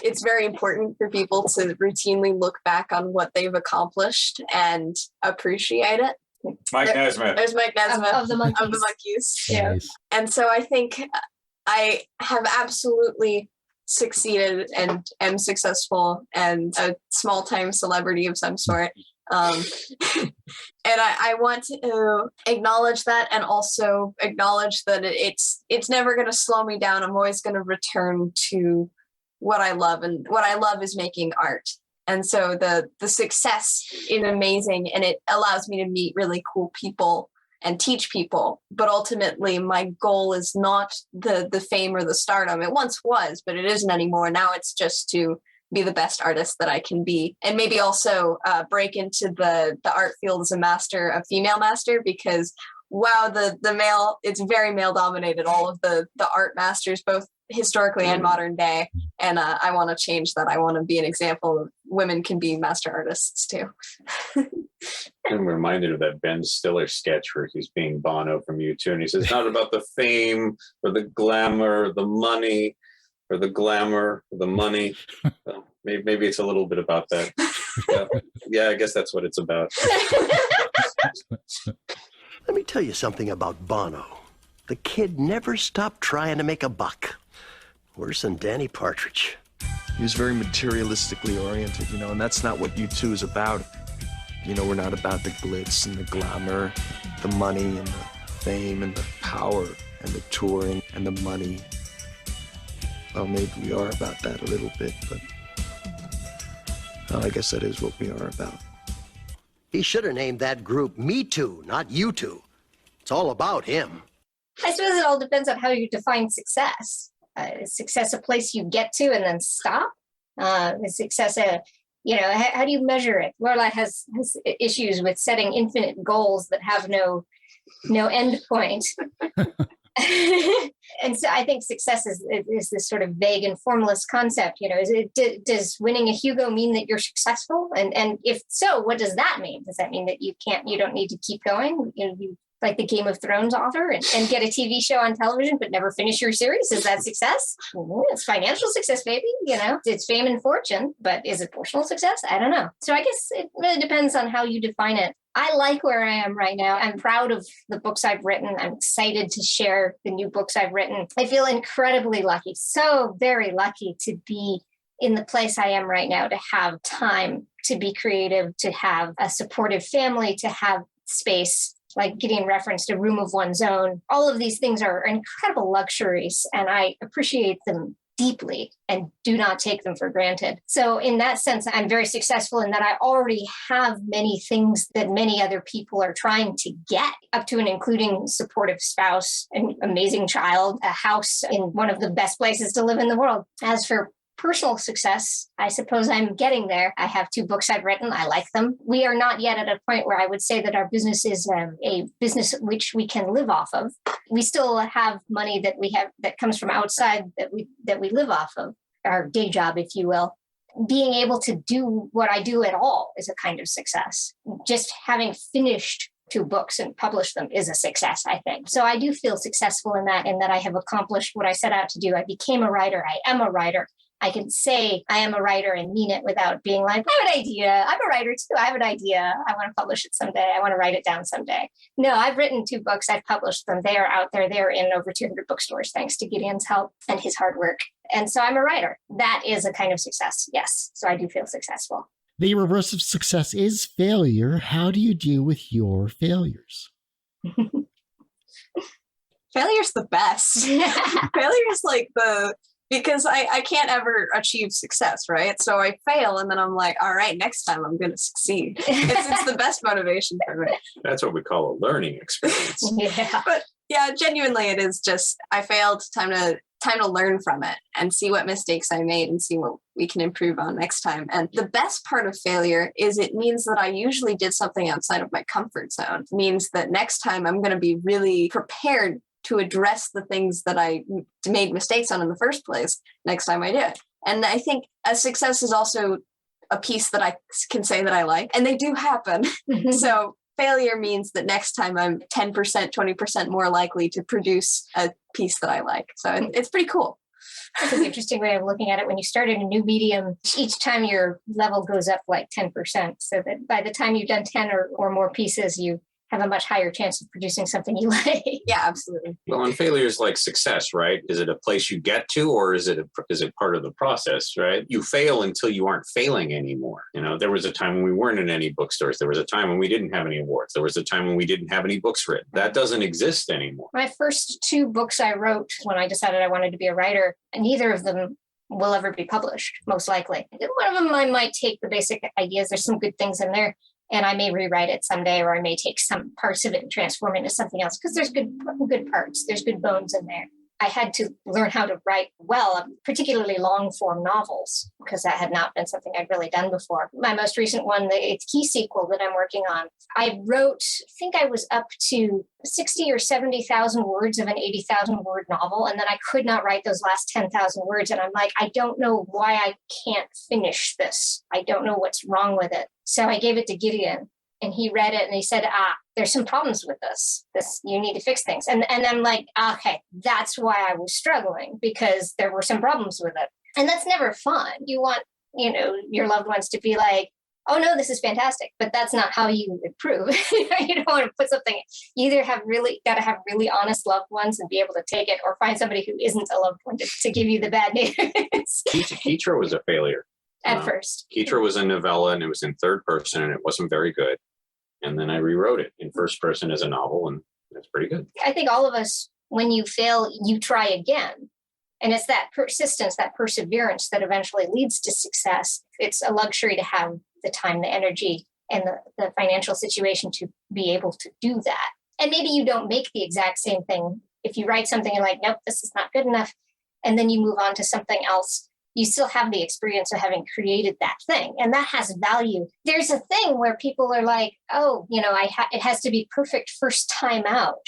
it's very important for people to routinely look back on what they've accomplished and appreciate it. Mike Nesmith. There's Mike Nesmith Of the Monkees. Of the Monkees. Yeah. Nice. And so I think I have absolutely succeeded and am successful and a small-time celebrity of some sort. And I want to acknowledge that and also acknowledge that it's never going to slow me down. I'm always going to return to what I love, and what I love is making art. And so the success is amazing, and it allows me to meet really cool people and teach people. But ultimately, my goal is not the fame or the stardom. It once was, but it isn't anymore. Now it's just to be the best artist that I can be, and maybe also break into the art field as a female master, because wow, the male, it's very male dominated, all of the art masters, both historically and modern day. And I want to change that. I want to be an example of women can be master artists too. I'm reminded of that Ben Stiller sketch where he's being Bono from U2, and he says, not about the fame or the glamour, or the money, or the glamour, or the money. Well, maybe it's a little bit about that. Yeah, I guess that's what it's about. Let me tell you something about Bono. The kid never stopped trying to make a buck. Worse than Danny Partridge. He was very materialistically oriented, and that's not what U2 is about. We're not about the glitz and the glamour, the money and the fame and the power and the touring and the money. Well, maybe we are about that a little bit, but well, I guess that is what we are about. He should have named that group Me Too, not You Two. It's all about him. I suppose it all depends on how you define success. Is success a place you get to and then stop? Is success how do you measure it? Lorelei has issues with setting infinite goals that have no end point. And so I think success is this sort of vague and formless concept. Does winning a Hugo mean that you're successful? And if so, what does that mean? Does that mean that you don't need to keep going? You like the Game of Thrones author and get a TV show on television, but never finish your series? Is that success? It's financial success, maybe, it's fame and fortune, but is it personal success? I don't know. So I guess it really depends on how you define it. I like where I am right now. I'm proud of the books I've written. I'm excited to share the new books I've written. I feel incredibly lucky, so very lucky to be in the place I am right now, to have time to be creative, to have a supportive family, to have space, like Gideon referenced, a room of one's own. All of these things are incredible luxuries, and I appreciate them deeply and do not take them for granted. So in that sense, I'm very successful in that I already have many things that many other people are trying to get, up to and including supportive spouse, an amazing child, a house in one of the best places to live in the world. As for personal success, I suppose I'm getting there. I have 2 books I've written. I like them. We are not yet at a point where I would say that our business is a business which we can live off of. We still have money that we have that comes from outside that we live off of, our day job, if you will. Being able to do what I do at all is a kind of success. Just having finished 2 books and published them is a success, I think. So I do feel successful in that I have accomplished what I set out to do. I became a writer. I am a writer. I can say I am a writer and mean it without being like, I have an idea. I'm a writer too. I have an idea. I want to publish it someday. I want to write it down someday. No, I've written 2 books. I've published them. They are out there. They're in over 200 bookstores, thanks to Gideon's help and his hard work. And so I'm a writer. That is a kind of success. Yes. So I do feel successful. The reverse of success is failure. How do you deal with your failures? Failure's the best. Failure's like because I can't ever achieve success, right? So I fail and then I'm like, all right, next time I'm going to succeed. It's the best motivation for me. That's what we call a learning experience. Yeah. But yeah, genuinely, it is just, I failed, time to learn from it and see what mistakes I made and see what we can improve on next time. And the best part of failure is it means that I usually did something outside of my comfort zone. It means that next time I'm going to be really prepared to address the things that I made mistakes on in the first place next time I do it. And I think a success is also a piece that I can say that I like, and they do happen. So failure means that next time I'm 10%, 20% more likely to produce a piece that I like. So it's pretty cool. That's an interesting way of looking at it. When you start in a new medium, each time your level goes up like 10%. So that by the time you've done 10 or more pieces, you have a much higher chance of producing something you like. Yeah, absolutely. Well, and failure is like success, right? Is it a place you get to, or is it part of the process, right? You fail until you aren't failing anymore. You know, there was a time when we weren't in any bookstores. There was a time when we didn't have any awards. There was a time when we didn't have any books written. That doesn't exist anymore. My first 2 books I wrote when I decided I wanted to be a writer, neither of them will ever be published, most likely. One of them I might take the basic ideas. There's some good things in there, and I may rewrite it someday, or I may take some parts of it and transform it into something else, because there's good parts. There's good bones in there. I had to learn how to write well, particularly long-form novels, because that had not been something I'd really done before. My most recent one, the key sequel that I'm working on, I wrote, I think I was up to 60 or 70,000 words of an 80,000 word novel, and then I could not write those last 10,000 words. And I'm like, I don't know why I can't finish this. I don't know what's wrong with it. So I gave it to Gideon, and he read it and he said, there's some problems with this, you need to fix things. And I'm like, okay, that's why I was struggling, because there were some problems with it. And that's never fun. You want, your loved ones to be like, oh no, this is fantastic, but that's not how you improve. You don't want to put something, you either got to have really honest loved ones and be able to take it, or find somebody who isn't a loved one to give you the bad news. Keitra was a failure. At first. Keitra was a novella, and it was in third person, and it wasn't very good. And then I rewrote it in first person as a novel, and that's pretty good. I think all of us, when you fail, you try again. And it's that persistence, that perseverance that eventually leads to success. It's a luxury to have the time, the energy, and the financial situation to be able to do that. And maybe you don't make the exact same thing. If you write something, you're like, nope, this is not good enough. And then you move on to something else. You still have the experience of having created that thing. And that has value. There's a thing where people are like, oh, it has to be perfect first time out.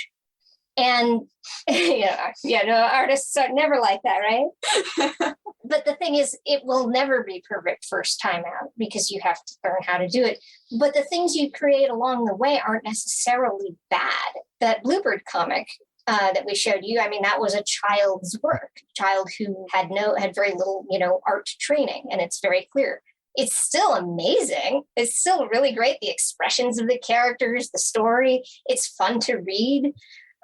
And, artists are never like that, right? But the thing is, it will never be perfect first time out, because you have to learn how to do it. But the things you create along the way aren't necessarily bad. That Bluebird comic that we showed you, that was a child's work, child who had very little, art training, and it's very clear. It's still amazing. It's still really great. The expressions of the characters, the story, it's fun to read.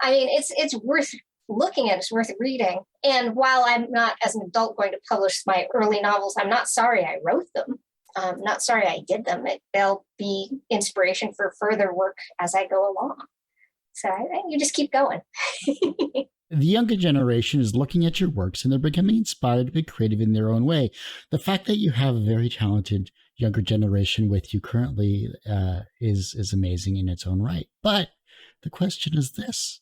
It's worth looking at. It's worth reading. And while I'm not, as an adult, going to publish my early novels, I'm not sorry I wrote them. I'm not sorry I did them. They'll be inspiration for further work as I go along. So you just keep going. The younger generation is looking at your works and they're becoming inspired to be creative in their own way. The fact that you have a very talented younger generation with you currently is amazing in its own right. But the question is this: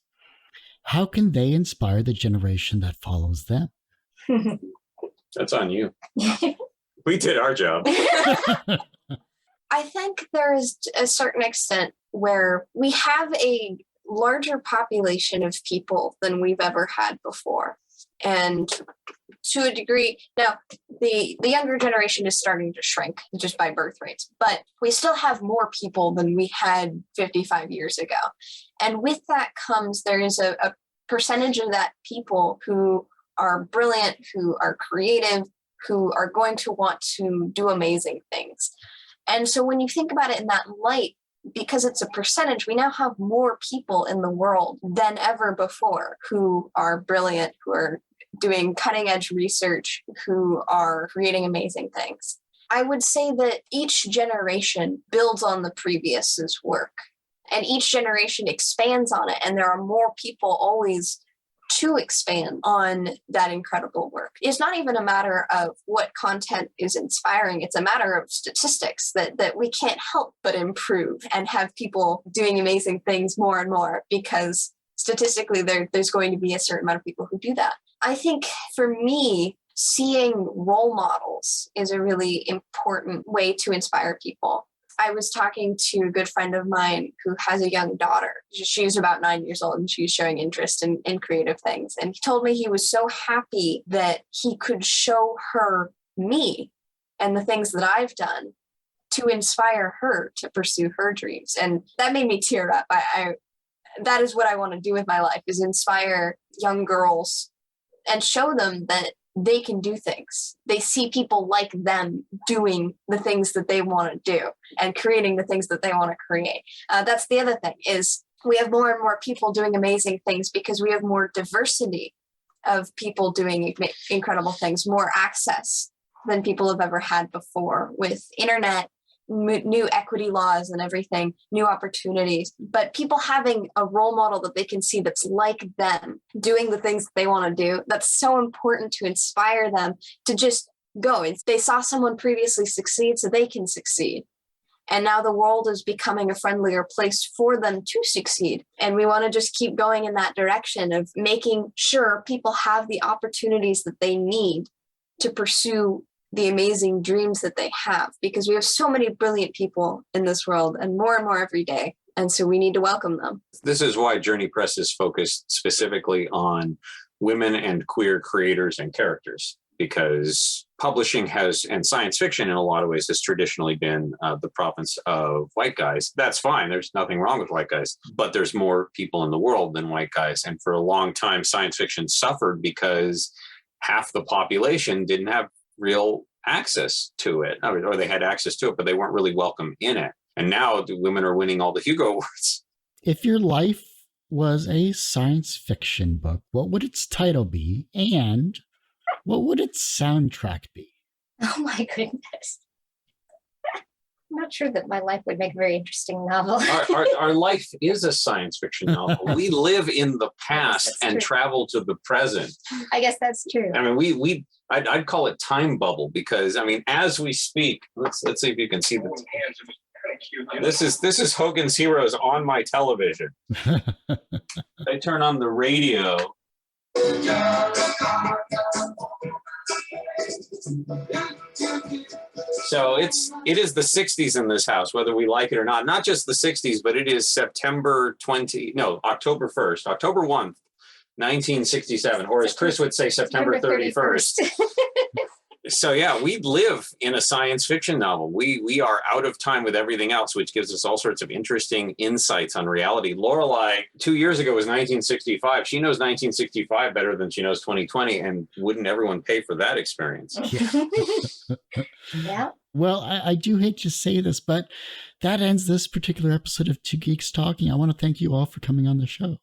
how can they inspire the generation that follows them? That's on you. We did our job. I think there is a certain extent where we have a larger population of people than we've ever had before. And to a degree, now the younger generation is starting to shrink just by birth rates, but we still have more people than we had 55 years ago. And with that comes, there is a percentage of that people who are brilliant, who are creative, who are going to want to do amazing things. And so when you think about it in that light, because it's a percentage, we now have more people in the world than ever before who are brilliant, who are doing cutting edge research, who are creating amazing things. I would say that each generation builds on the previous's work, and each generation expands on it. And there are more people always to expand on that incredible work. It's not even a matter of what content is inspiring. It's a matter of statistics that we can't help but improve and have people doing amazing things more and more, because statistically there's going to be a certain amount of people who do that. I think for me, seeing role models is a really important way to inspire people. I was talking to a good friend of mine who has a young daughter. She's about 9 years old and she's showing interest in creative things. And he told me he was so happy that he could show her me and the things that I've done to inspire her to pursue her dreams. And that made me tear up. That is what I want to do with my life, is inspire young girls and show them that they can do things. They see people like them doing the things that they want to do and creating the things that they want to create. That's the other thing, is we have more and more people doing amazing things because we have more diversity of people doing incredible things, more access than people have ever had before with internet, new equity laws and everything, new opportunities, but people having a role model that they can see that's like them, doing the things that they want to do. That's so important to inspire them to just go. They saw someone previously succeed, so they can succeed. And now the world is becoming a friendlier place for them to succeed. And we want to just keep going in that direction of making sure people have the opportunities that they need to pursue the amazing dreams that they have, because we have so many brilliant people in this world and more every day. And so we need to welcome them. This is why Journey Press is focused specifically on women and queer creators and characters, because publishing has, and science fiction in a lot of ways, has traditionally been the province of white guys. That's fine. There's nothing wrong with white guys, but there's more people in the world than white guys. And for a long time, science fiction suffered because half the population didn't have real access to it, or they had access to it, but they weren't really welcome in it. And now the women are winning all the Hugo Awards. If your life was a science fiction book, what would its title be? And what would its soundtrack be? Oh my goodness. I'm not sure that my life would make a very interesting novel. Our life is a science fiction novel. We live in the past and travel to the present. I guess that's true. I mean, I'd call it time bubble, because I mean, as we speak, let's see if you can see this. This is Hogan's Heroes on my television. I turn on the radio. So it is the 60s in this house, whether we like it or not. Not just the 60s, but it is October 1st, October 1st, 1967, or as Chris would say, September 31st. So yeah, we live in a science fiction novel. We are out of time with everything else, which gives us all sorts of interesting insights on reality. Lorelei, 2 years ago, was 1965. She knows 1965 better than she knows 2020, and wouldn't everyone pay for that experience? Yeah. Well, I do hate to say this, but that ends this particular episode of Two Geeks Talking. I want to thank you all for coming on the show.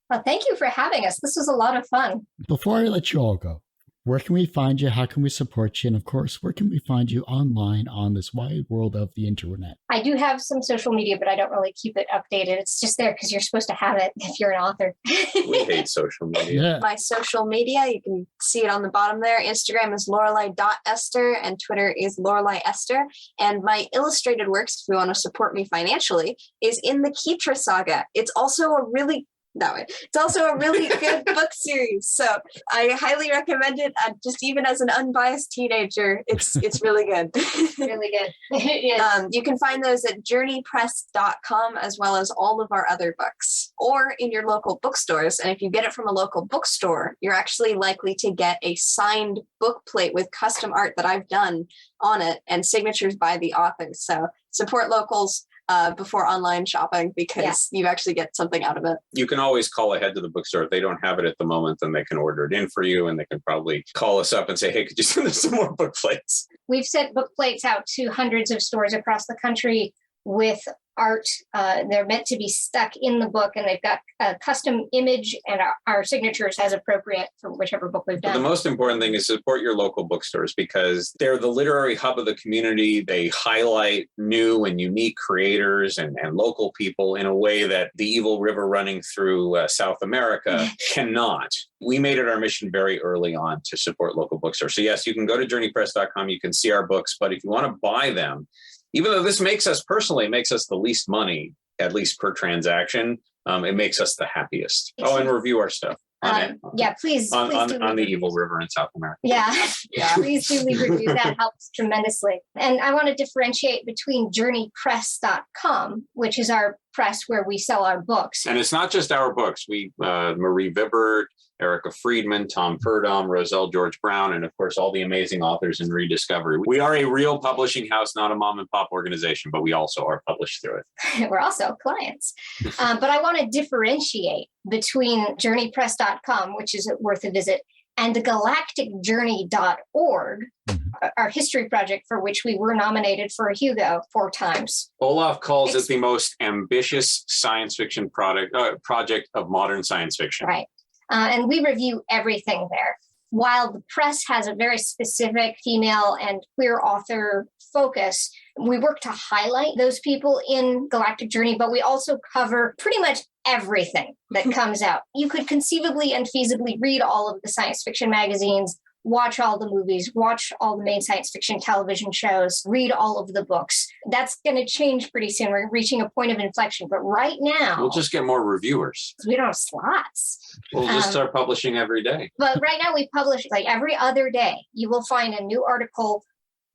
Well, thank you for having us. This was a lot of fun. Before I let you all go, Where can we find you? How can we support you? And of course, where can we find you online on this wide world of the internet? I do have some social media, but I don't really keep it updated. It's just there because you're supposed to have it if you're an author. We hate social media. Yeah. My social media, you can see it on the bottom there. Instagram is Lorelei.Ester and Twitter is Lorelei Ester. And my illustrated works, if you want to support me financially, is in the Keetra saga. It's also a really good book series. So I highly recommend it. Just even as an unbiased teenager, it's really good. Really good. Yes. You can find those at journeypress.com as well as all of our other books or in your local bookstores. And if you get it from a local bookstore, you're actually likely to get a signed book plate with custom art that I've done on it and signatures by the authors. So support locals before online shopping because you actually get something out of it. You can always call ahead to the bookstore. If they don't have it at the moment, then they can order it in for you, and they can probably call us up and say, hey, could you send us some more book plates? We've sent book plates out to hundreds of stores across the country with art. They're meant to be stuck in the book, and they've got a custom image and our signatures as appropriate for whichever book we've But done. the most important thing is support your local bookstores because they're the literary hub of the community. They highlight new and unique creators and local people in a way that the evil river running through South America cannot. We made it our mission very early on to support local bookstores. So yes, you can go to journeypress.com. You can see our books, but if you want to buy them, even though this makes us the least money, at least per transaction, it makes us the happiest. Oh, and review our stuff. Please. On do the leave evil reviews. river in South America. Yeah. Please do leave reviews. That helps tremendously. And I want to differentiate between journeypress.com, which is our press where we sell our books. And it's not just our books. We, Marie Vibert, Erica Friedman, Tom Purdom, Roselle George Brown, and of course, all the amazing authors in Rediscovery. We are a real publishing house, not a mom and pop organization, but we also are published through it. We're also clients. But I want to differentiate between journeypress.com, which is worth a visit, and galacticjourney.org, our history project for which we were nominated for a Hugo 4 times. Olaf calls it the most ambitious science fiction project of modern science fiction. Right. And we review everything there. While the press has a very specific female and queer author focus, we work to highlight those people in Galactic Journey, but we also cover pretty much everything that comes out. You could conceivably and feasibly read all of the science fiction magazines, watch all the movies, watch all the main science fiction television shows, read all of the books. That's going to change pretty soon. We're reaching a point of inflection. But right now, We'll just get more reviewers. we don't have slots. We'll just start publishing every day. But right now we publish like every other day. You will find a new article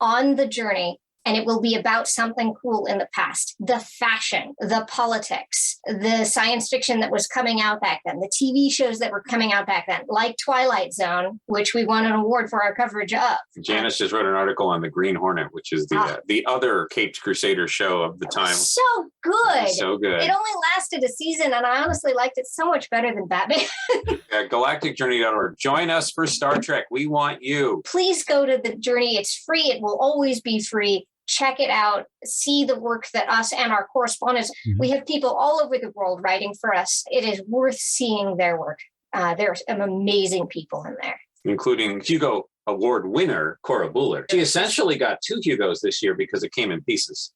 on the journey, and it will be about something cool in the past. The fashion, the politics, the science fiction that was coming out back then, the TV shows that were coming out back then, like Twilight Zone, which we won an award for our coverage of. Janice just wrote an article on the Green Hornet, which is the other Caped Crusader show of the time. So good. So good. It only lasted a season, and I honestly liked it so much better than Batman. GalacticJourney.org. Join us for Star Trek. We want you. Please go to the journey. It's free. It will always be free. Check it out. See the work that us and our correspondents, we have people all over the world writing for us. It is worth seeing their work. There's some amazing people in there. Including Hugo Award winner Cora Buller. She essentially got 2 Hugos this year because it came in pieces.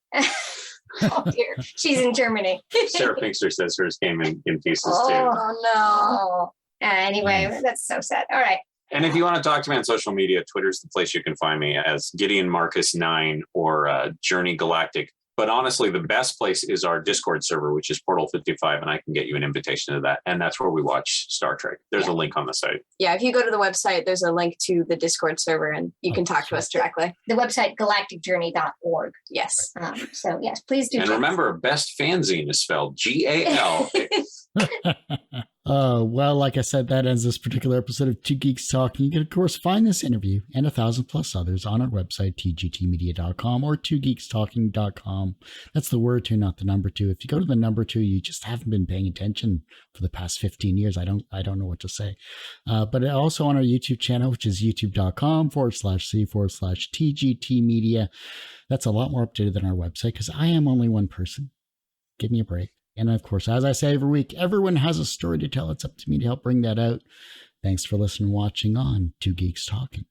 Oh dear. She's in Germany. Sarah Pinkster says hers came in pieces too. Oh no. Oh. Anyway, that's so sad. All right. And if you want to talk to me on social media, Twitter's the place you can find me as Gideon Marcus 9 or Journey Galactic. But honestly, the best place is our Discord server, which is Portal 55, and I can get you an invitation to that. And that's where we watch Star Trek. There's a link on the site. Yeah, if you go to the website, there's a link to the Discord server and you can talk to us directly. The website, galacticjourney.org. Yes. So yes, please do. And remember, best fanzine is spelled GAL. Well, like I said, that ends this particular episode of Two Geeks Talking. You can, of course, find this interview and 1,000+ others on our website, tgtmedia.com or twogeekstalking.com. That's the word 2, not the number 2. If you go to the number 2, you just haven't been paying attention for the past 15 years. I don't know what to say. But also on our YouTube channel, which is youtube.com/c/tgtmedia. That's a lot more updated than our website because I am only one person. Give me a break. And of course, as I say every week, everyone has a story to tell. It's up to me to help bring that out. Thanks for listening and watching on Two Geeks Talking.